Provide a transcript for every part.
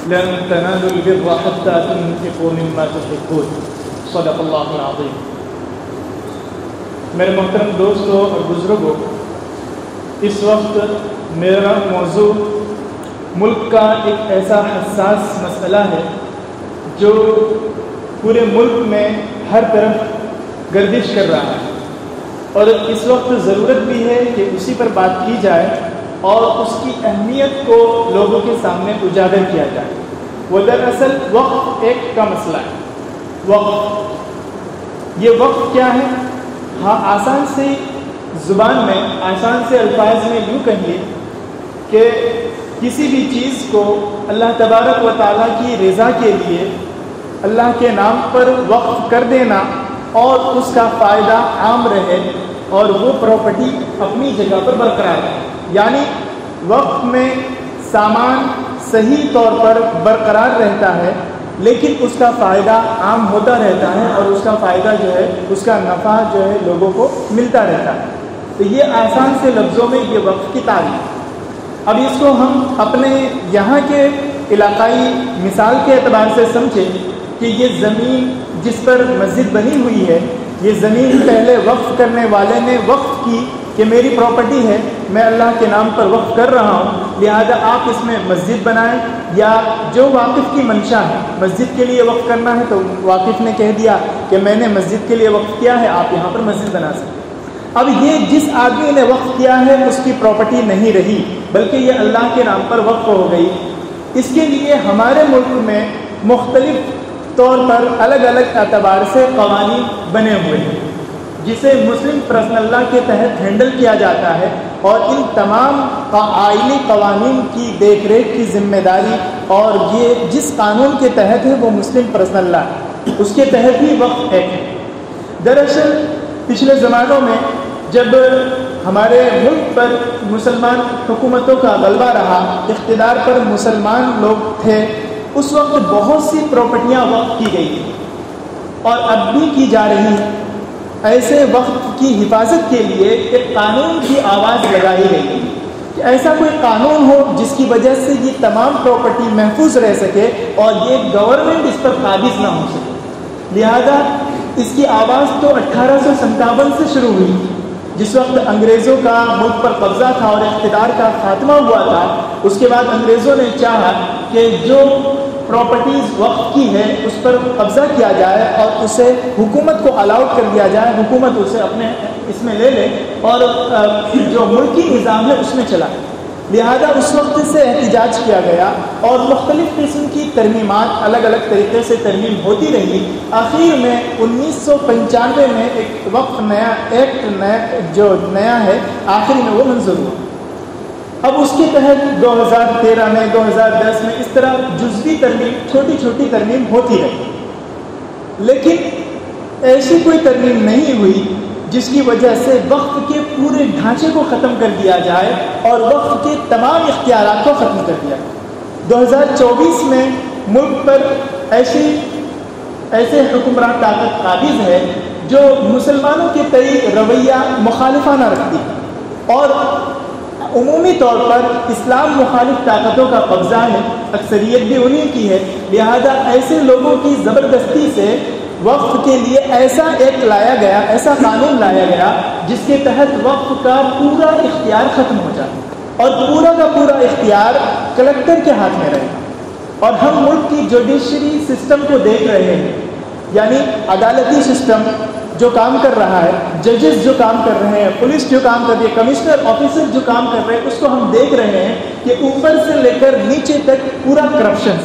لن تنالوا البر حتى تنفقوا مما تحبون صدق اللہ العظیم۔ میرے محترم دوستوں اور بزرگوں، اس وقت میرا موضوع ملک کا ایک ایسا حساس مسئلہ ہے جو پورے ملک میں ہر طرف گردش کر رہا ہے، اور اس وقت ضرورت بھی ہے کہ اسی پر بات کی جائے اور اس کی اہمیت کو لوگوں کے سامنے اجاگر کیا جائے۔ وہ دراصل وقف ایک کا مسئلہ ہے۔ وقف، یہ وقف کیا ہے؟ ہاں، آسان سے زبان میں، آسان سے الفاظ میں یوں کہیے کہ کسی بھی چیز کو اللہ تبارک و تعالیٰ کی رضا کے لیے اللہ کے نام پر وقف کر دینا اور اس کا فائدہ عام رہے اور وہ پراپرٹی اپنی جگہ پر برقرار رہے۔ یعنی وقف میں سامان صحیح طور پر برقرار رہتا ہے، لیکن اس کا فائدہ عام ہوتا رہتا ہے اور اس کا فائدہ جو ہے، اس کا نفع جو ہے لوگوں کو ملتا رہتا ہے۔ تو یہ آسان سے لفظوں میں یہ وقف کی تعریف۔ اب اس کو ہم اپنے یہاں کے علاقائی مثال کے اعتبار سے سمجھیں کہ یہ زمین جس پر مسجد بنی ہوئی ہے، یہ زمین پہلے وقف کرنے والے نے وقف کی کہ میری پراپرٹی ہے، میں اللہ کے نام پر وقف کر رہا ہوں، لہذا آپ اس میں مسجد بنائیں، یا جو واقف کی منشا ہے مسجد کے لیے وقف کرنا ہے تو واقف نے کہہ دیا کہ میں نے مسجد کے لیے وقف کیا ہے، آپ یہاں پر مسجد بنا سکتے۔ اب یہ جس آدمی نے وقف کیا ہے اس کی پراپرٹی نہیں رہی، بلکہ یہ اللہ کے نام پر وقف ہو گئی۔ اس کے لیے ہمارے ملک میں مختلف طور پر الگ الگ اعتبار سے قوانین بنے ہوئے ہیں، جسے مسلم پرسنل لا کے تحت ہینڈل کیا جاتا ہے، اور ان تمام آئینی قوانین کی دیکھ ریکھ کی ذمہ داری اور یہ جس قانون کے تحت ہے وہ مسلم پرسنل لا، اس کے تحت ہی وقف ایکٹ ہے۔ دراصل پچھلے زمانوں میں جب ہمارے ملک پر مسلمان حکومتوں کا غلبہ رہا، اقتدار پر مسلمان لوگ تھے، اس وقت بہت سی پراپرٹیاں وقف کی گئی تھیں اور اب بھی کی جا رہی ہیں۔ ایسے وقت کی حفاظت کے لیے ایک قانون کی آواز لگائی گئی تھی کہ ایسا کوئی قانون ہو جس کی وجہ سے یہ تمام پراپرٹی محفوظ رہ سکے اور یہ گورنمنٹ اس پر قابض نہ ہو سکے۔ لہذا اس کی آواز تو 1857 سے شروع ہوئی، جس وقت انگریزوں کا ملک پر قبضہ تھا اور اقتدار کا خاتمہ ہوا تھا۔ اس کے بعد انگریزوں نے چاہا کہ جو پراپرٹیز وقف کی ہے اس پر قبضہ کیا جائے اور اسے حکومت کو الاؤٹ کر دیا جائے، حکومت اسے اپنے اس میں لے لے اور جو ملکی نظام ہے اس میں چلائے۔ لہذا اس وقت سے احتجاج کیا گیا اور مختلف قسم کی ترمیمات الگ الگ طریقے سے ترمیم ہوتی رہی۔ آخر میں 1995 میں ایک وقف نیا ایکٹ جو نیا ہے آخر میں وہ منظور ہوا۔ اب اس کے تحت 2013 میں 2010 میں اس طرح جزوی ترمیم، چھوٹی چھوٹی ترمیم ہوتی رہی، لیکن ایسی کوئی ترمیم نہیں ہوئی جس کی وجہ سے وقف کے پورے ڈھانچے کو ختم کر دیا جائے اور وقف کے تمام اختیارات کو ختم کر دیا جائے۔ 2024 میں ملک پر ایسے حکمران طاقت قابض ہے جو مسلمانوں کے تئیں رویہ مخالفانہ رکھتی ہے اور عمومی طور پر اسلام مخالف طاقتوں کا قبضہ ہے، اکثریت بھی انہیں کی ہے۔ لہذا ایسے لوگوں کی زبردستی سے وقف کے لیے ایسا ایکٹ لایا گیا، ایسا قانون لایا گیا جس کے تحت وقف کا پورا اختیار ختم ہو جائے اور پورا کا پورا اختیار کلکٹر کے ہاتھ میں رہے۔ اور ہم ملک کی جوڈیشری سسٹم کو دیکھ رہے ہیں، یعنی عدالتی سسٹم جو کام کر رہا ہے، ججز جو کام کر رہے ہیں، پولیس جو کام کر رہی ہے، کمشنر آفیسر جو کام کر رہے ہیں، اس کو ہم دیکھ رہے ہیں کہ اوپر سے لے کر نیچے تک پورا کرپشن۔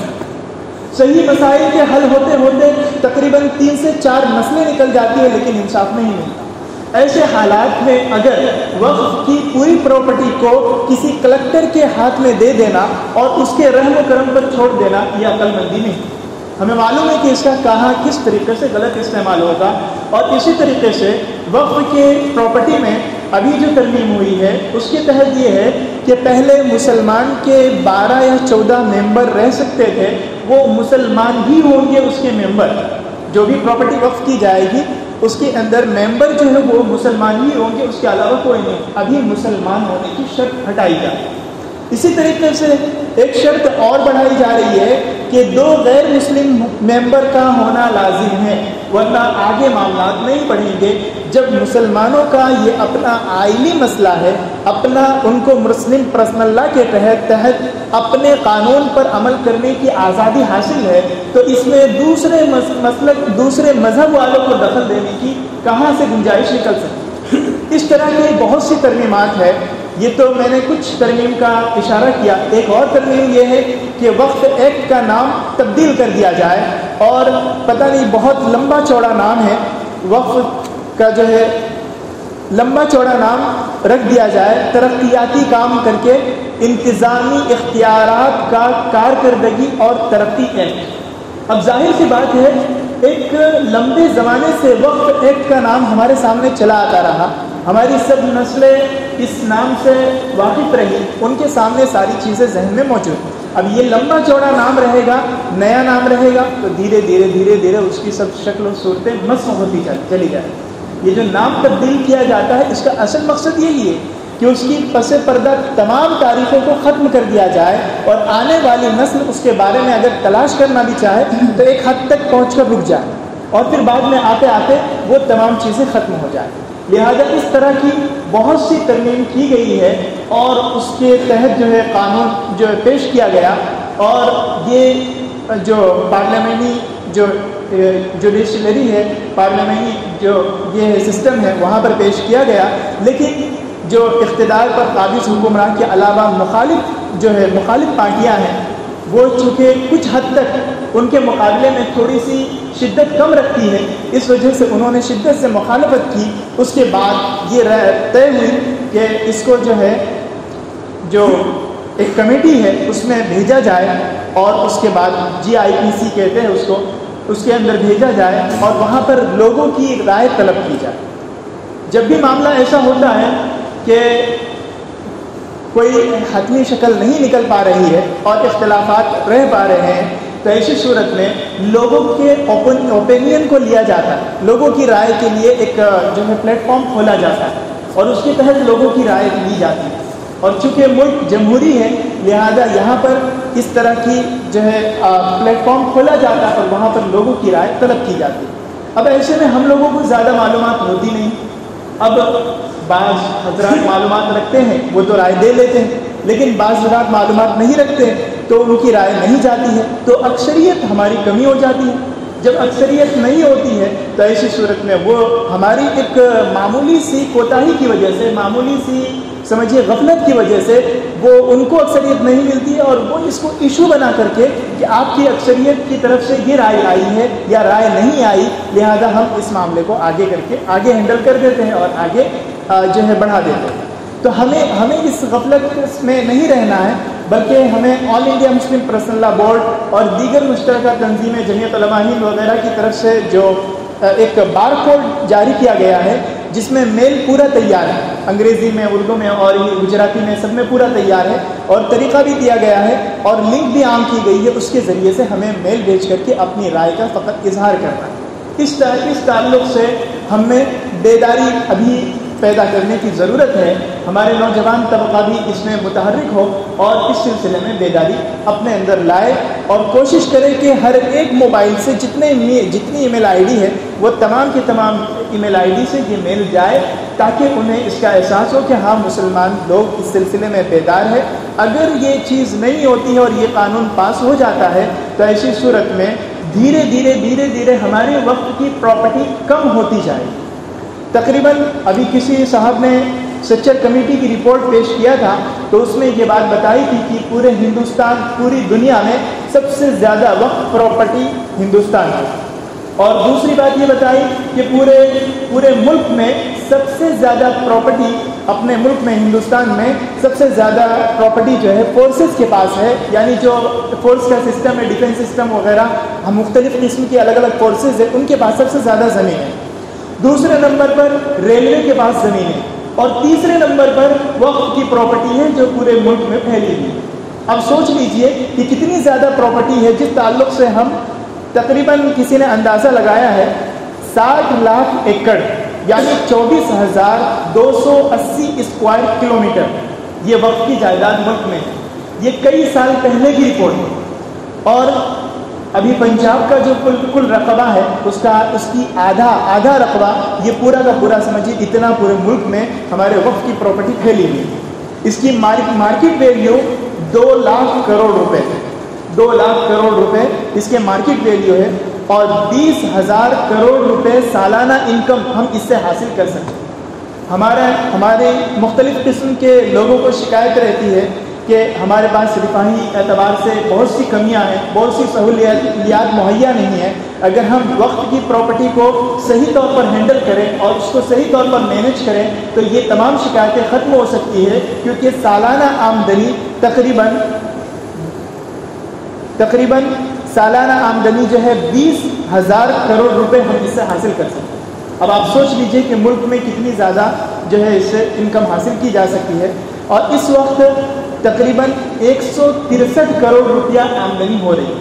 صحیح مسائل کے حل ہوتے ہوتے تقریباً 3 سے 4 مسئلے نکل جاتی ہیں لیکن انصاف نہیں ملتا۔ ایسے حالات میں اگر وقف کی پوری پراپرٹی کو کسی کلکٹر کے ہاتھ میں دے دینا اور اس کے رحم و کرم پر چھوڑ دینا، یہ عقل مندی نہیں۔ ہمیں معلوم ہے کہ اس کا کہاں کس طریقے سے غلط استعمال ہوگا، اور اسی طریقے سے وقف کے پراپرٹی میں ابھی جو ترمیم ہوئی ہے اس کے تحت یہ ہے کہ پہلے مسلمان کے 12 یا 14 ممبر رہ سکتے تھے، وہ مسلمان ہی ہوں گے اس کے ممبر۔ جو بھی پراپرٹی وقف کی جائے گی اس کے اندر ممبر جو ہے وہ مسلمان ہی ہوں گے، اس کے علاوہ کوئی نہیں۔ ابھی مسلمان ہونے کی شرط ہٹائی جائے۔ اسی طریقے سے ایک شرط اور بڑھائی جا رہی ہے کہ 2 غیر مسلم ممبر کا ہونا لازم ہے، ورنہ آگے معاملات نہیں بڑھیں گے۔ جب مسلمانوں کا یہ اپنا آئینی مسئلہ ہے، اپنا ان کو مسلم پرسنل لا کے تحت اپنے قانون پر عمل کرنے کی آزادی حاصل ہے، تو اس میں دوسرے مسلک دوسرے مذہب والوں کو دخل دینے کی کہاں سے گنجائش نکل سکتی؟ اس طرح کی بہت سی ترمیمات ہے۔ یہ تو میں نے کچھ ترمیم کا اشارہ کیا۔ ایک اور ترمیم یہ ہے کہ وقف ایکٹ کا نام تبدیل کر دیا جائے، اور پتہ نہیں بہت لمبا چوڑا نام ہے، وقف کا جو ہے لمبا چوڑا نام رکھ دیا جائے، ترقیاتی کام کر کے انتظامی اختیارات کا کارکردگی اور ترقی ایکٹ۔ اب ظاہر سی بات ہے، ایک لمبے زمانے سے وقف ایکٹ کا نام ہمارے سامنے چلا آتا رہا، ہماری سب نسلیں اس نام سے واقف رہی، ان کے سامنے ساری چیزیں ذہن میں موجود۔ اب یہ لمبا چوڑا نام رہے گا، نیا نام رہے گا، تو دھیرے دھیرے اس کی سب شکل و صورتیں مسخ ہوتی چلی جائے۔ یہ جو نام تبدیل کیا جاتا ہے، اس کا اصل مقصد یہی ہے کہ اس کی پس پردہ تمام تاریخوں کو ختم کر دیا جائے، اور آنے والی نسل اس کے بارے میں اگر تلاش کرنا بھی چاہے تو ایک حد تک پہنچ کر رک جائے، اور پھر بعد میں آتے آتے وہ تمام چیزیں ختم ہو جائیں۔ لہذا اس طرح کی بہت سی ترمیم کی گئی ہے، اور اس کے تحت جو ہے قانون جو پیش کیا گیا، اور یہ جو پارلیمنی جو جوڈیشلری ہے، پارلیمنی جو یہ سسٹم ہے، وہاں پر پیش کیا گیا۔ لیکن جو اقتدار پر قابض حکمران کے علاوہ مخالف پارٹیاں ہیں، وہ چونکہ کچھ حد تک ان کے مقابلے میں تھوڑی سی شدت کم رکھتی ہے، اس وجہ سے انہوں نے شدت سے مخالفت کی۔ اس کے بعد یہ طے ہوئی کہ اس کو جو ہے جو ایک کمیٹی ہے اس میں بھیجا جائے، اور اس کے بعد GIPC کہتے ہیں اس کو، اس کے اندر بھیجا جائے، اور وہاں پر لوگوں کی رائے طلب کی جائے۔ جب بھی معاملہ ایسا ہوتا ہے کہ کوئی حتمی شکل نہیں نکل پا رہی ہے اور اختلافات رہ پا رہے ہیں، تو ایسی صورت میں لوگوں کے اوپینین کو لیا جاتا ہے، لوگوں کی رائے کے لیے ایک جو ہے پلیٹ فارم کھولا جاتا ہے، اور اس کے تحت لوگوں کی رائے لی جاتی ہے۔ اور چونکہ ملک جمہوری ہے، لہذا یہاں پر اس طرح کی جو ہے پلیٹ فارم کھولا جاتا ہے، اور وہاں پر لوگوں کی رائے طلب کی جاتی ہے۔ اب ایسے میں ہم لوگوں کو زیادہ معلومات ہوتی نہیں، اب بعض حضرات معلومات رکھتے ہیں، وہ تو رائے دے لیتے ہیں، لیکن بعض حضرات معلومات نہیں رکھتے تو ان کی رائے نہیں جاتی ہے، تو اکثریت ہماری کمی ہو جاتی ہے۔ جب اکثریت نہیں ہوتی ہے تو ایسی صورت میں وہ ہماری ایک معمولی سی کوتاہی کی وجہ سے، معمولی سی سمجھیے غفلت کی وجہ سے، وہ ان کو اکثریت نہیں ملتی ہے، اور وہ اس کو ایشو بنا کر کے کہ آپ کی اکثریت کی طرف سے یہ رائے آئی ہے یا رائے نہیں آئی، لہذا ہم اس معاملے کو آگے کر کے آگے ہینڈل کر دیتے ہیں اور آگے جو ہے بڑھا دیتے ہیں۔ تو ہمیں اس غفلت میں نہیں رہنا ہے، بلکہ ہمیں آل انڈیا مسلم پرسنل لا بورڈ اور دیگر مشترکہ تنظیمیں، جمعیت علماء ہند وغیرہ کی طرف سے جو ایک بار کوڈ جاری کیا گیا ہے، جس میں میل پورا تیار ہے، انگریزی میں، اردو میں اور گجراتی میں، سب میں پورا تیار ہے، اور طریقہ بھی دیا گیا ہے، اور لنک بھی عام کی گئی ہے، اس کے ذریعے سے ہمیں میل بھیج کر کے اپنی رائے کا فقط اظہار کرنا ہے۔ اس تعلق سے ہمیں بیداری ابھی پیدا کرنے کی ضرورت ہے، ہمارے نوجوان طبقہ بھی اس میں متحرک ہو اور اس سلسلے میں بیداری اپنے اندر لائے، اور کوشش کرے کہ ہر ایک موبائل سے جتنی ای میل آئی ڈی ہے وہ تمام کی تمام ای میل آئی ڈی سے یہ میل جائے، تاکہ انہیں اس کا احساس ہو کہ ہاں مسلمان لوگ اس سلسلے میں بیدار ہے۔ اگر یہ چیز نہیں ہوتی ہے اور یہ قانون پاس ہو جاتا ہے تو ایسی صورت میں دھیرے دھیرے ہمارے وقت کی پراپرٹی کم ہوتی جائے گی۔ تقریباً ابھی کسی صاحب نے سچر کمیٹی کی رپورٹ پیش کیا تھا، تو اس میں یہ بات بتائی تھی کہ پورے ہندوستان، پوری دنیا میں سب سے زیادہ وقف پراپرٹی ہندوستان ہے، اور دوسری بات یہ بتائی کہ پورے ملک میں سب سے زیادہ پراپرٹی، اپنے ملک میں ہندوستان میں سب سے زیادہ پراپرٹی جو ہے فورسز کے پاس ہے، یعنی جو فورس کا سسٹم ہے، ڈیفنس سسٹم وغیرہ، ہم مختلف قسم کی الگ الگ فورسز ہیں، ان کے پاس سب سے زیادہ زمین ہے۔ دوسرے نمبر پر ریلوے کے پاس زمین ہے، اور تیسرے نمبر پر وقف کی پراپرٹی ہے جو پورے ملک میں پھیلی ہوئی ہے۔ اب سوچ لیجئے کہ کتنی زیادہ پراپرٹی ہے، جس تعلق سے ہم تقریباً کسی نے اندازہ لگایا ہے 60 لاکھ ایکڑ، یعنی 24,280 اسکوائر کلومیٹر یہ وقف کی جائیداد ملک میں ہے۔ یہ کئی سال پہلے کی رپورٹ ہے، اور ابھی پنجاب کا جو کل رقبہ ہے اس کی آدھا رقبہ یہ پورا کا پورا سمجھیے اتنا پورے ملک میں ہمارے وقف کی پراپرٹی پھیلی ہوئی ہے. اس کی مارکیٹ ویلیو 2 لاکھ کروڑ روپے ہے. 2 لاکھ کروڑ روپے اس کے مارکیٹ ویلیو ہے اور 20,000 کروڑ روپے سالانہ انکم ہم اس سے حاصل کر سکتے ہیں. ہمارے مختلف قسم کے لوگوں کو شکایت رہتی ہے کہ ہمارے پاس رفاہی اعتبار سے بہت سی کمیاں ہیں, بہت سی سہولیات مہیا نہیں ہیں. اگر ہم وقت کی پراپرٹی کو صحیح طور پر ہینڈل کریں اور اس کو صحیح طور پر مینیج کریں تو یہ تمام شکایتیں ختم ہو سکتی ہے, کیونکہ سالانہ آمدنی تقریباً سالانہ آمدنی جو ہے 20,000 کروڑ روپے ہم اس سے حاصل کر سکتے ہیں. اب آپ سوچ لیجئے کہ ملک میں کتنی زیادہ جو ہے اس سے انکم حاصل کی جا سکتی ہے. اور اس وقت تقریباً 163 کروڑ روپیہ آمدنی ہو رہی ہے.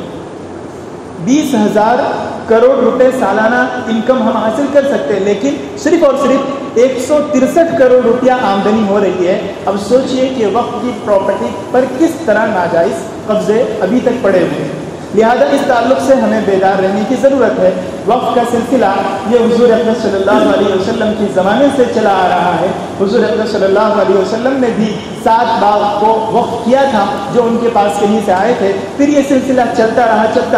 20,000 کروڑ روپے سالانہ انکم ہم حاصل کر سکتے ہیں, لیکن صرف اور صرف 163 کروڑ روپیہ آمدنی ہو رہی ہے. اب سوچئے کہ وقت کی پراپرٹی پر کس طرح ناجائز قبضے ابھی تک پڑے ہوئے ہیں. لہذا اس تعلق سے ہمیں بیدار رہنے کی ضرورت ہے. وقف کا سلسلہ یہ حضور اکرم صلی اللہ علیہ وسلم کے زمانے سے چلا آ رہا ہے. حضور اکرم صلی اللہ علیہ وسلم نے بھی 7 باغ کو وقف کیا تھا جو ان کے پاس کہیں سے آئے تھے. پھر یہ سلسلہ چلتا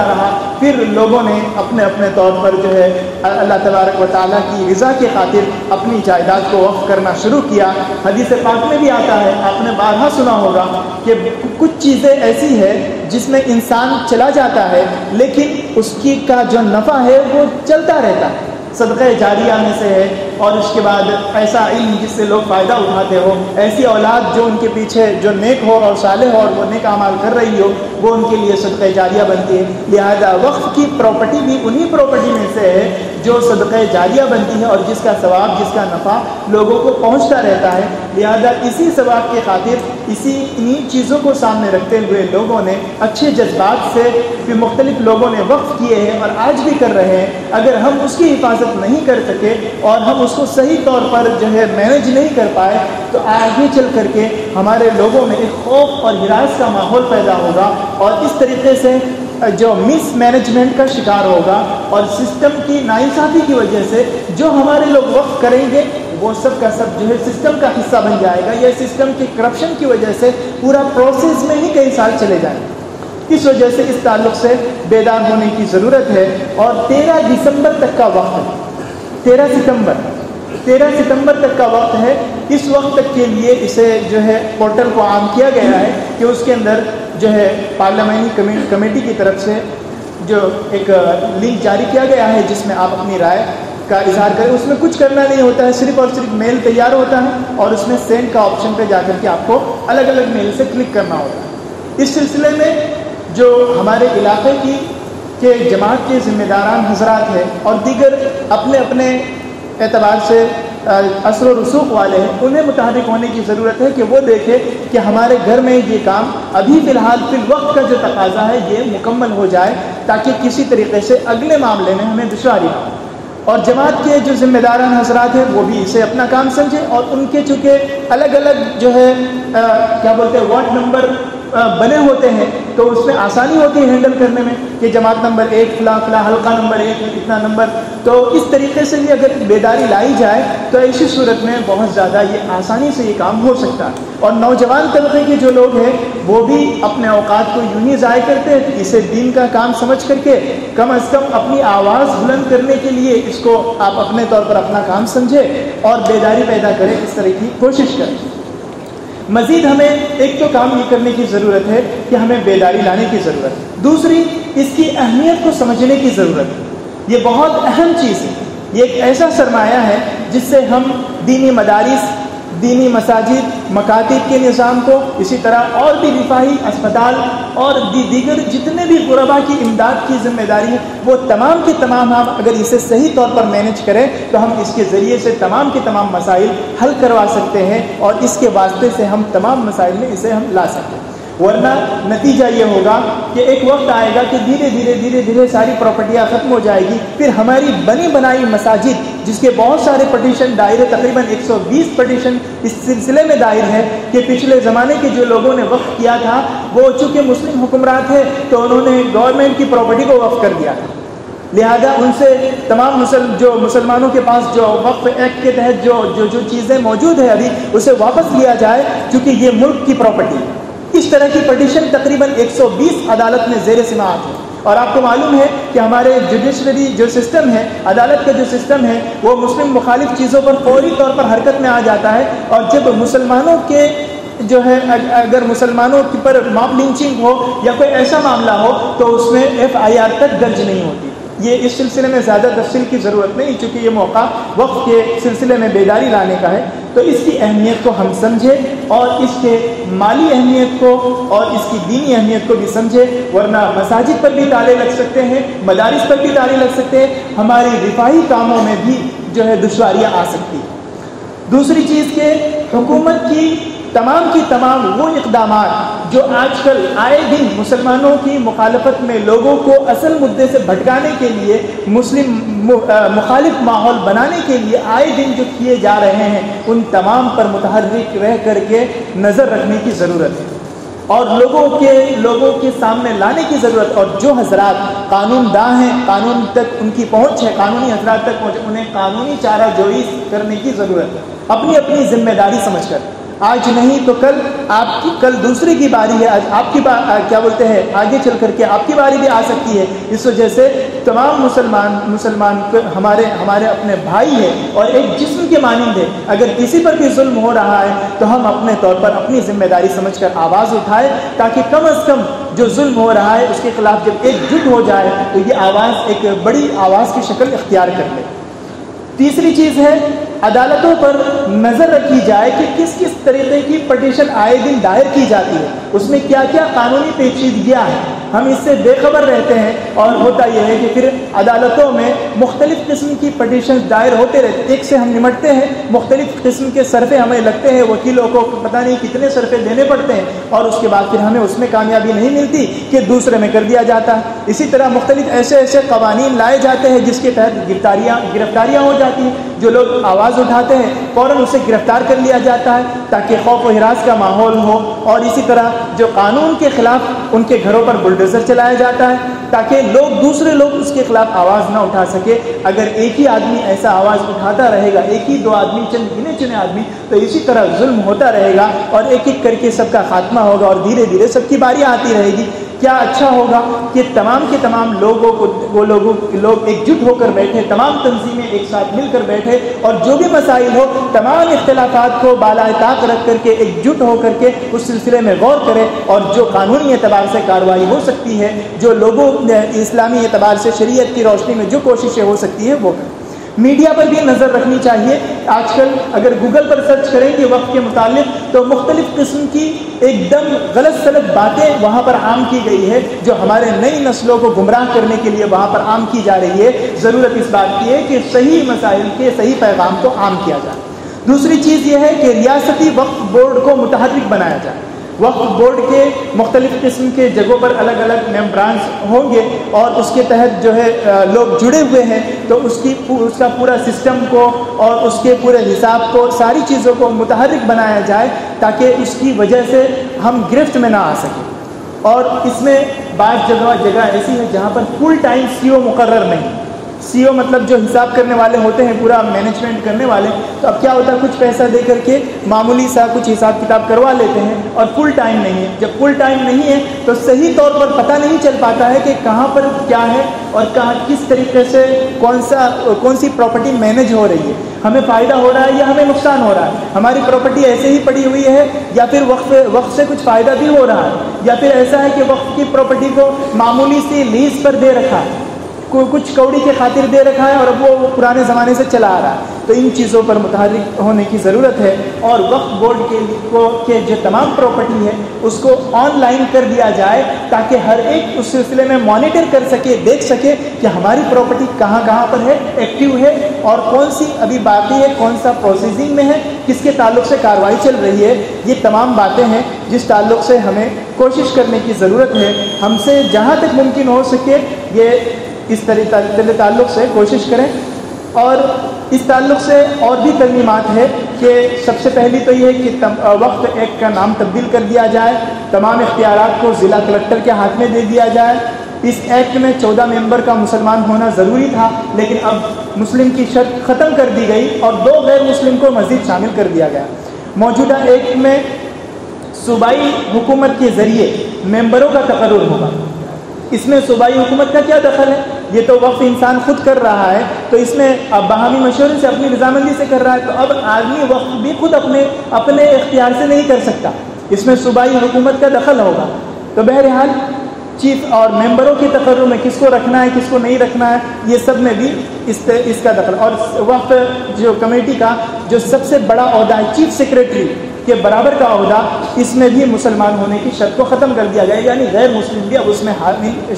رہا. پھر لوگوں نے اپنے طور پر جو ہے اللہ تبارک و تعالیٰ کی رضا کی خاطر اپنی جائیداد کو وقف کرنا شروع کیا. حدیث پاک میں بھی آتا ہے, آپ نے بارہا سنا ہوگا کہ کچھ چیزیں ایسی ہے جس میں انسان چلا جاتا ہے لیکن اس کی کا جو نفع ہے وہ چلتا رہتا ہے. صدقہ جاریہ میں سے ہے, اور اس کے بعد ایسا علم جس سے لوگ فائدہ اٹھاتے ہو, ایسی اولاد جو ان کے پیچھے جو نیک ہو اور صالح ہو اور وہ نیک اعمال کر رہی ہو, وہ ان کے لیے صدقہ جاریہ بنتی ہے. لہذا وقف کی پراپرٹی بھی انہی پراپرٹی میں سے ہے جو صدقہ جاریہ بنتی ہے اور جس کا ثواب, جس کا نفع لوگوں کو پہنچتا رہتا ہے. لہذا اسی ثواب کی خاطر انہی چیزوں کو سامنے رکھتے ہوئے لوگوں نے اچھے جذبات سے بھی مختلف لوگوں نے وقف کیے ہیں اور آج بھی کر رہے ہیں. اگر ہم اس کی حفاظت نہیں کر سکے اور ہم اس کو صحیح طور پر جو ہے مینیج نہیں کر پائے تو آگے چل کر کے ہمارے لوگوں میں ایک خوف اور ہراس کا ماحول پیدا ہوگا اور اس طریقے سے جو مس مینجمنٹ کا شکار ہوگا اور سسٹم کی ناانصافی کی وجہ سے جو ہمارے لوگ وقف کریں گے وہ سب کا سب جو ہے سسٹم کا حصہ بن جائے گا. یہ سسٹم کی کرپشن کی وجہ سے پورا پروسیس میں ہی کئی سال چلے جائیں گے. اس وجہ سے اس تعلق سے بیدار ہونے کی ضرورت ہے. اور 13 دسمبر تک کا وقت ہے, 13 ستمبر تک کا وقت ہے. اس وقت تک کے لیے اسے جو ہے پورٹل کو عام کیا گیا ہے کہ اس کے اندر جو ہے پارلیمانی کمیٹی کی طرف سے جو ایک لنک جاری کیا گیا ہے جس میں آپ اپنی رائے کا اظہار کریں. اس میں کچھ کرنا نہیں ہوتا ہے, صرف اور صرف میل تیار ہوتا ہے اور اس میں سینڈ کا آپشن پہ جا کر کے آپ کو الگ الگ میل سے کلک کرنا ہوتا ہے. اس سلسلے میں جو ہمارے علاقے کے جماعت کے ذمہ داران حضرات ہیں اور دیگر اپنے اعتبار سے اثر و رسوخ والے ہیں, انہیں متحرک ہونے کی ضرورت ہے کہ وہ دیکھیں کہ ہمارے گھر میں یہ کام ابھی فی الوقت کا جو تقاضا ہے یہ مکمل ہو جائے تاکہ کسی طریقے سے اگلے معاملے میں ہمیں دشواری نہ ہو. اور جماعت کے جو ذمہ داران حضرات ہیں وہ بھی اسے اپنا کام سمجھیں اور ان کے چونکہ الگ الگ جو ہے کیا بولتے ہیں وارڈ نمبر بنے ہوتے ہیں تو اس میں آسانی ہوتی ہے ہینڈل کرنے میں کہ جماعت نمبر 1 فلاں حلقہ نمبر 1 اتنا نمبر. تو اس طریقے سے بھی اگر بیداری لائی جائے تو ایسی صورت میں بہت زیادہ یہ آسانی سے یہ کام ہو سکتا ہے. اور نوجوان طبقے کے جو لوگ ہیں وہ بھی اپنے اوقات کو یوں ہی ضائع کرتے ہیں. اسے دین کا کام سمجھ کر کے کم از کم اپنی آواز بلند کرنے کے لیے اس کو آپ اپنے طور پر اپنا کام سمجھیں اور بیداری پیدا کریں, اس طرح کی کوشش کریں. مزید ہمیں ایک تو کام یہ کرنے کی ضرورت ہے کہ ہمیں بیداری لانے کی ضرورت ہے. دوسری اس کی اہمیت کو سمجھنے کی ضرورت ہے. یہ بہت اہم چیز ہے. یہ ایک ایسا سرمایہ ہے جس سے ہم دینی مدارس, دینی مساجد, مکاتب کے نظام کو, اسی طرح اور بھی رفاہی اسپتال اور دیگر جتنے بھی غربا کی امداد کی ذمہ داری ہے وہ تمام کے تمام ہم اگر اسے صحیح طور پر مینیج کریں تو ہم اس کے ذریعے سے تمام کے تمام مسائل حل کروا سکتے ہیں اور اس کے واسطے سے ہم تمام مسائل میں اسے ہم لا سکتے ہیں. ورنہ نتیجہ یہ ہوگا کہ ایک وقت آئے گا کہ دھیرے دھیرے ساری پراپرٹیاں ختم ہو جائے گی. پھر ہماری بنی بنائی مساجد جس کے بہت سارے پٹیشن دائر ہے, تقریباً 120 پٹیشن اس سلسلے میں دائر ہے کہ پچھلے زمانے کے جو لوگوں نے وقف کیا تھا وہ چونکہ مسلم حکمران تھے تو انہوں نے گورنمنٹ کی پراپرٹی کو وقف کر دیا تھا، لہذا ان سے تمام جو مسلمانوں کے پاس جو وقف ایکٹ کے تحت جو چیزیں موجود ہیں ابھی اسے واپس لیا جائے، چونکہ یہ ملک کی پراپرٹی ہے۔ اس طرح کی پٹیشن تقریباً 120 عدالت میں زیر سماعت ہے، اور آپ کو معلوم ہے کہ ہمارے جوڈیشری جو سسٹم ہے، عدالت کا جو سسٹم ہے، وہ مسلم مخالف چیزوں پر فوری طور پر حرکت میں آ جاتا ہے، اور جب مسلمانوں کے جو ہے اگر مسلمانوں پر ماب لنچنگ ہو یا کوئی ایسا معاملہ ہو تو اس میں FIR تک درج نہیں ہوتی۔ یہ اس سلسلے میں زیادہ تفصیل کی ضرورت نہیں، چونکہ یہ موقع وقف کے سلسلے میں بیداری لانے کا ہے، تو اس کی اہمیت کو ہم سمجھیں اور اس کے مالی اہمیت کو اور اس کی دینی اہمیت کو بھی سمجھیں، ورنہ مساجد پر بھی تالے لگ سکتے ہیں، مدارس پر بھی تالے لگ سکتے ہیں، ہماری رفاہی کاموں میں بھی جو ہے دشواریاں آ سکتی ہیں۔ دوسری چیز کہ حکومت کی تمام وہ اقدامات جو آج کل آئے دن مسلمانوں کی مخالفت میں لوگوں کو اصل مدعے سے بھٹکانے کے لیے، مسلم مخالف ماحول بنانے کے لیے آئے دن جو کیے جا رہے ہیں، ان تمام پر متحرک رہ کر کے نظر رکھنے کی ضرورت ہے اور لوگوں کے سامنے لانے کی ضرورت، اور جو حضرات قانون داں ہیں، قانون تک ان کی پہنچ ہے، قانونی حضرات تک پہنچ، انہیں قانونی چارہ جوئی کرنے کی ضرورت ہے، اپنی ذمہ داری سمجھ کر۔ آج نہیں تو کل دوسرے کی باری ہے، آپ کی کیا بولتے ہیں، آگے چل کر کے آپ کی باری بھی آ سکتی ہے۔ اس وجہ سے تمام مسلمان ہمارے اپنے بھائی ہیں اور ایک جسم کے مانند ہے، اگر کسی پر بھی ظلم ہو رہا ہے تو ہم اپنے طور پر اپنی ذمہ داری سمجھ کر آواز اٹھائیں، تاکہ کم از کم جو ظلم ہو رہا ہے اس کے خلاف جب ایک جٹ ہو جائے تو یہ آواز ایک بڑی آواز کی شکل اختیار کر لے۔ تیسری چیز ہے عدالتوں پر نظر رکھی جائے کہ کس طریقے کی پٹیشن آئے دن دائر کی جاتی ہے، اس میں کیا کیا قانونی پیچیدگیاں ہیں، ہم اس سے بے خبر رہتے ہیں، اور ہوتا یہ ہے کہ پھر عدالتوں میں مختلف قسم کی پٹیشن دائر ہوتے رہتے، ایک سے ہم نمٹتے ہیں، مختلف قسم کے صرفے ہمیں لگتے ہیں، وکیلوں کو پتہ نہیں کتنے صرفے دینے پڑتے ہیں، اور اس کے بعد پھر ہمیں اس میں کامیابی نہیں ملتی کہ دوسرے میں کر دیا جاتا ہے۔ اسی طرح مختلف ایسے قوانین لائے جاتے ہیں جس کے تحت گرفتاریاں ہو جاتی ہیں، جو لوگ آواز اٹھاتے ہیں فوراً اسے گرفتار کر لیا جاتا ہے تاکہ خوف و ہراس کا ماحول ہو، اور اسی طرح جو قانون کے خلاف ان کے گھروں پر بلڈوزر چلایا جاتا ہے تاکہ دوسرے لوگ اس کے خلاف آواز نہ اٹھا سکے۔ اگر ایک ہی آدمی ایسا آواز اٹھاتا رہے گا، ایک ہی دو آدمی، چند گنے چنے آدمی، تو اسی طرح ظلم ہوتا رہے گا اور ایک ایک کر کے سب کا خاتمہ ہوگا اور دھیرے دھیرے سب کی باری آتی رہے گی۔ کیا اچھا ہوگا کہ تمام کے تمام لوگ ایک جٹ ہو کر بیٹھے، تمام تنظیمیں ایک ساتھ مل کر بیٹھے، اور جو بھی مسائل ہو تمام اختلافات کو بالائے طاق رکھ کر کے ایک جٹ ہو کر کے اس سلسلے میں غور کرے، اور جو قانونی اعتبار سے کارروائی ہو سکتی ہے، جو لوگوں اسلامی اعتبار سے شریعت کی روشنی میں جو کوششیں ہو سکتی ہے وہ کریں۔ میڈیا پر بھی نظر رکھنی چاہیے۔ آج کل اگر گوگل پر سرچ کریں گے وقت کے متعلق تو مختلف قسم کی ایک دم غلط سلط باتیں وہاں پر عام کی گئی ہے، جو ہمارے نئی نسلوں کو گمراہ کرنے کے لیے وہاں پر عام کی جا رہی ہے۔ ضرورت اس بات کی ہے کہ صحیح مسائل کے صحیح پیغام کو عام کیا جائے۔ دوسری چیز یہ ہے کہ ریاستی وقف بورڈ کو متحرک بنایا جائے۔ وقف بورڈ کے مختلف قسم کے جگہوں پر الگ الگ ممبرانز ہوں گے، اور اس کے تحت جو ہے لوگ جڑے ہوئے ہیں، تو اس کا پورا سسٹم کو اور اس کے پورے حساب کو، ساری چیزوں کو متحرک بنایا جائے تاکہ اس کی وجہ سے ہم گرفت میں نہ آ سکیں۔ اور اس میں بعض جگہ ایسی ہے جہاں پر فل ٹائم CO مقرر نہیں، CO مطلب جو حساب کرنے والے ہوتے ہیں، پورا مینجمنٹ کرنے والے، تو اب کیا ہوتا ہے کچھ پیسہ دے کر کے معمولی سا کچھ حساب کتاب کروا لیتے ہیں اور فل ٹائم نہیں ہے۔ جب فل ٹائم نہیں ہے تو صحیح طور پر پتہ نہیں چل پاتا ہے کہ کہاں پر کیا ہے اور کس طریقے سے کون سی پراپرٹی مینج ہو رہی ہے، ہمیں فائدہ ہو رہا ہے یا ہمیں نقصان ہو رہا ہے، ہماری پراپرٹی ایسے ہی پڑی ہوئی ہے یا پھر وقف سے کچھ فائدہ بھی ہو رہا ہے، یا پھر ایسا ہے کہ وقف کی پراپرٹی کو معمولی سی لیز پر دے رکھا ہے، کچھ کوڑی کے خاطر دے رکھا ہے اور اب وہ پرانے زمانے سے چلا آ رہا ہے۔ تو ان چیزوں پر متحرک ہونے کی ضرورت ہے، اور وقف بورڈ کے جو تمام پراپرٹی ہے اس کو آن لائن کر دیا جائے تاکہ ہر ایک اس سلسلے میں مانیٹر کر سکے، دیکھ سکے کہ ہماری پراپرٹی کہاں پر ہے، ایکٹیو ہے، اور کون سی ابھی باقی ہے، کون سا پروسیسنگ میں ہے، کس کے تعلق سے کارروائی چل رہی ہے۔ یہ تمام باتیں ہیں جس تعلق سے ہمیں کوشش کرنے کی ضرورت ہے۔ ہم سے جہاں تک ممکن ہو سکے یہ اس تعلق سے کوشش کریں، اور اس تعلق سے اور بھی ترمیمات ہے کہ سب سے پہلی تو یہ ہے کہ وقف ایکٹ کا نام تبدیل کر دیا جائے، تمام اختیارات کو ضلع کلکٹر کے ہاتھ میں دے دیا جائے۔ اس ایکٹ میں 14 ممبر کا مسلمان ہونا ضروری تھا، لیکن اب مسلم کی شرط ختم کر دی گئی اور 2 غیر مسلم کو مزید شامل کر دیا گیا۔ موجودہ ایکٹ میں صوبائی حکومت کے ذریعے ممبروں کا تقرر ہوگا۔ اس میں صوبائی حکومت کا کیا دخل ہے؟ یہ تو وقف انسان خود کر رہا ہے، تو اس میں اب باہمی مشورے سے اپنی رضامندی سے کر رہا ہے، تو اب آدمی وقف بھی خود اپنے اختیار سے نہیں کر سکتا، اس میں صوبائی حکومت کا دخل ہوگا۔ تو بہرحال چیف اور ممبروں کے تقرر میں کس کو رکھنا ہے کس کو نہیں رکھنا ہے، یہ سب میں بھی اس کا دخل۔ اور وقف جو کمیٹی کا جو سب سے بڑا عہدہ ہے چیف سیکریٹری کے برابر کا عہدہ، اس میں بھی مسلمان ہونے کی شرط کو ختم کر دیا گیا، یعنی غیر مسلم بھی اب اس میں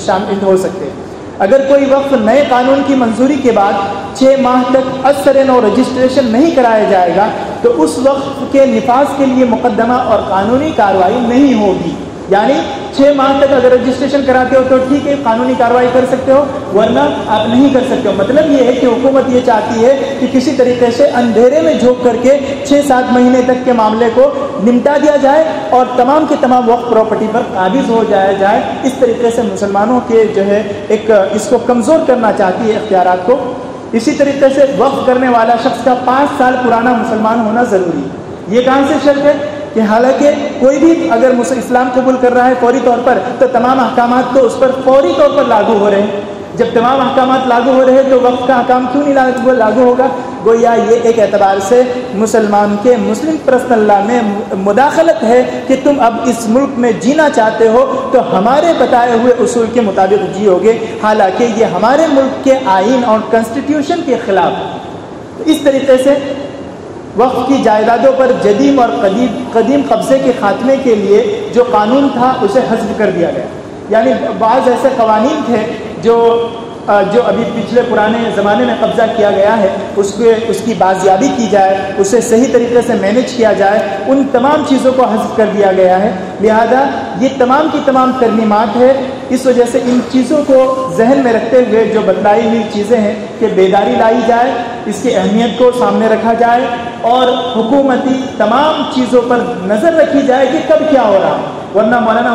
شامل ہو سکتے ہیں۔ اگر کوئی وقف نئے قانون کی منظوری کے بعد 6 ماہ تک اثر نو رجسٹریشن نہیں کرایا جائے گا تو اس وقف کے نفاذ کے لیے مقدمہ اور قانونی کارروائی نہیں ہوگی۔ یعنی 6 ماہ تک اگر رجسٹریشن کراتے ہو تو ٹھیک ہے، قانونی کارروائی کر سکتے ہو، ورنہ آپ نہیں کر سکتے ہو۔ مطلب یہ ہے کہ حکومت یہ چاہتی ہے کہ کسی طریقے سے اندھیرے میں جھونک کر کے 6-7 مہینے تک کے معاملے کو نمٹا دیا جائے اور تمام کے تمام وقف پراپرٹی پر قابض ہو جائے۔ اس طریقے سے مسلمانوں کے جو ہے ایک اس کو کمزور کرنا چاہتی ہے اختیارات کو۔ اسی طریقے سے وقف کرنے والا شخص کا 5 سال پرانا مسلمان ہونا ضروری ہے۔ یہ کہاں سے شرط ہے کہ حالانکہ کوئی بھی اگر اسلام قبول کر رہا ہے فوری طور پر تو تمام احکامات تو اس پر فوری طور پر لاگو ہو رہے ہیں۔ جب تمام احکامات لاگو ہو رہے ہیں تو وقف کا احکام کیوں نہیں لاگو ہوگا؟ گویا یہ ایک اعتبار سے مسلمان کے مسلم پرسنل لا میں مداخلت ہے کہ تم اب اس ملک میں جینا چاہتے ہو تو ہمارے بتائے ہوئے اصول کے مطابق جیو گے، حالانکہ یہ ہمارے ملک کے آئین اور کنسٹیٹیوشن کے خلاف ہے۔ اس طریقے سے وقف کی جائیدادوں پر جدید اور قدیم قبضے کے خاتمے کے لیے جو قانون تھا اسے حذف کر دیا گیا۔ یعنی بعض ایسے قوانین تھے جو ابھی پچھلے پرانے زمانے میں قبضہ کیا گیا ہے، اس کی بازیابی کی جائے، اسے صحیح طریقے سے مینیج کیا جائے، ان تمام چیزوں کو حذف کر دیا گیا ہے۔ لہذا یہ تمام کی تمام ترمیمات ہے۔ اس وجہ سے ان چیزوں کو ذہن میں رکھتے ہوئے جو بتلائی ہوئی چیزیں ہیں کہ بیداری لائی جائے، اس کی اہمیت کو سامنے رکھا جائے اور حکومتی تمام چیزوں پر نظر رکھی جائے کہ کب کیا ہو رہا ہے۔ ورنہ مولانا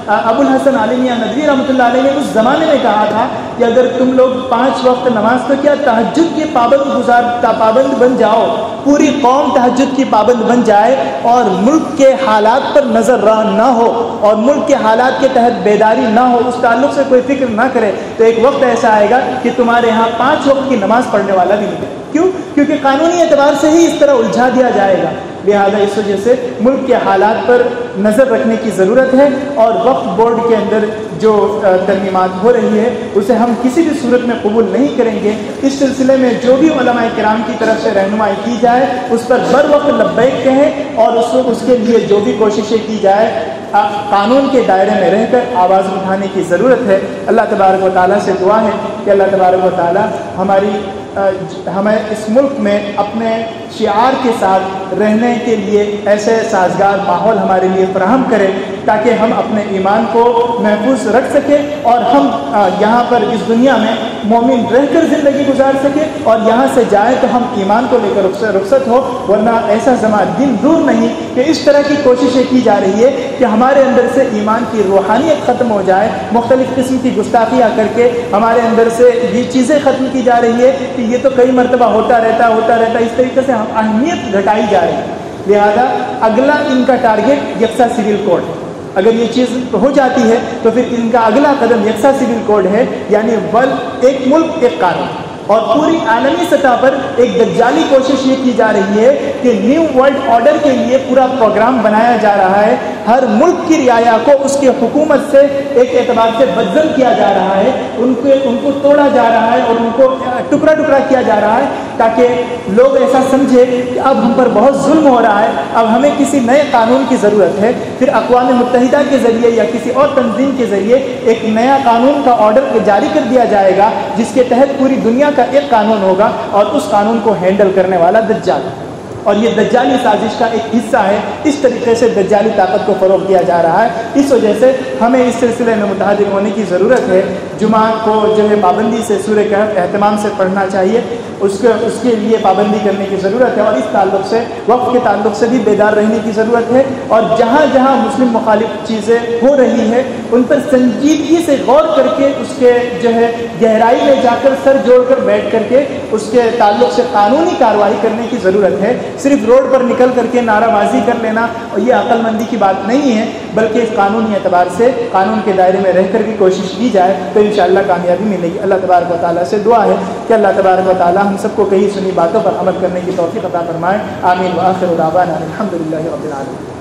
ابو الحسن عالمی ندوی رحمۃ اللہ علیہ نے اس زمانے میں کہا تھا کہ اگر تم لوگ 5 وقت نماز تو کیا تہجد کی پابند بن جاؤ، پوری قوم تہجد کی پابند بن جائے اور ملک کے حالات پر نظر نہ ہو اور ملک کے حالات کے تحت بیداری نہ ہو، اس تعلق سے کوئی فکر نہ کرے، تو ایک وقت ایسا آئے گا کہ تمہارے یہاں 5 وقت کی نماز پڑھنے والا بھی نہیں ہے۔ کیوں؟ کیونکہ قانونی اعتبار سے ہی اس طرح الجھا دیا جائے گا۔ لہذا اس وجہ سے ملک کے حالات پر نظر رکھنے کی ضرورت ہے اور وقف بورڈ کے اندر جو ترمیمات ہو رہی ہے اسے ہم کسی بھی صورت میں قبول نہیں کریں گے۔ اس سلسلے میں جو بھی علماء کرام کی طرف سے رہنمائی کی جائے اس پر بر وقت لبیک کہیں اور اس کے لیے جو بھی کوششیں کی جائے قانون کے دائرے میں رہ کر آواز اٹھانے کی ضرورت ہے۔ اللہ تبارک و تعالیٰ سے دعا ہے کہ اللہ تبارک و تعالیٰ ہمیں اس ملک میں اپنے شعار کے ساتھ رہنے کے لیے ایسے سازگار ماحول ہمارے لیے فراہم کرے تاکہ ہم اپنے ایمان کو محفوظ رکھ سکیں اور ہم یہاں پر اس دنیا میں مومن رہ کر زندگی گزار سکیں اور یہاں سے جائے تو ہم ایمان کو لے کر رخصت ہو۔ ورنہ ایسا دن دور نہیں کہ اس طرح کی کوششیں کی جا رہی ہے کہ ہمارے اندر سے ایمان کی روحانیت ختم ہو جائے، مختلف قسم کی گستاخیاں کر کے ہمارے اندر سے یہ چیزیں ختم کی جا رہی ہے کہ یہ تو کئی مرتبہ ہوتا رہتا اس طریقے سے اہمیت گھٹائی جا رہی ہے۔ لہذا اگلا ان کا ٹارگیٹ یکساں سول کوڈ ہے۔ اگر یہ چیز ہو جاتی ہے تو پھر ان کا اگلا قدم یکساں سول کوڈ ہے، یعنی ایک ملک ایک قانون۔ اور پوری عالمی سطح پر ایک دجالی کوشش یہ کی جا رہی ہے کہ نیو ورلڈ آرڈر کے لیے پورا پروگرام بنایا جا رہا ہے، ہر ملک کی رعایا کو اس کی حکومت سے ایک اعتبار سے بدزن کیا جا رہا ہے، ان کو توڑا جا رہا ہے اور ان کو ٹکڑا ٹکڑا کیا جا رہا ہے تاکہ لوگ ایسا سمجھے کہ اب ہم پر بہت ظلم ہو رہا ہے، اب ہمیں کسی نئے قانون کی ضرورت ہے۔ پھر اقوام متحدہ کے ذریعے یا کسی اور تنظیم کے ذریعے ایک نیا قانون کا آرڈر جاری کر دیا جائے گا جس کے تحت پوری دنیا کا ایک قانون ہوگا اور اس قانون کو ہینڈل کرنے والا دجال۔ اور یہ دجالی سازش کا ایک حصہ ہے. اس طریقے سے دجالی طاقت کو فروغ دیا جا رہا ہے. اس وجہ سے ہمیں اس سلسلے میں متحرک ہونے کی ضرورت ہے. جمعہ کو جو ہے پابندی سے سورہ کہف اہتمام سے پڑھنا چاہیے. اس کے لیے پابندی کرنے کی ضرورت ہے. اور اس تعلق سے وقت کے تعلق سے بھی بیدار رہنے کی ضرورت ہے. اور جہاں جہاں مسلم مخالف چیزیں ہو رہی ہیں ان پر سنجیدگی سے غور کر کے اس کے جو ہے گہرائی میں جا کر سر جوڑ کر بیٹھ کر کے اس کے تعلق سے قانونی کارروائی کرنے کی ضرورت ہے. صرف روڈ پر نکل کر کے نعرہ بازی کر لینا اور یہ عقل مندی کی بات نہیں ہے، بلکہ اس قانونی اعتبار سے قانون کے دائرے میں رہ کر بھی کوشش کی جائے تو انشاءاللہ کامیابی ملے گی. اللہ تبارک و تعالیٰ سے دعا ہے کہ اللہ تبارک و تعالیٰ ہم سب کو کہیں سنی باتوں پر عمل کرنے کی توفیق عطا فرمائے. آمین. وآخر دعوانا الحمدللہ رب العالمین.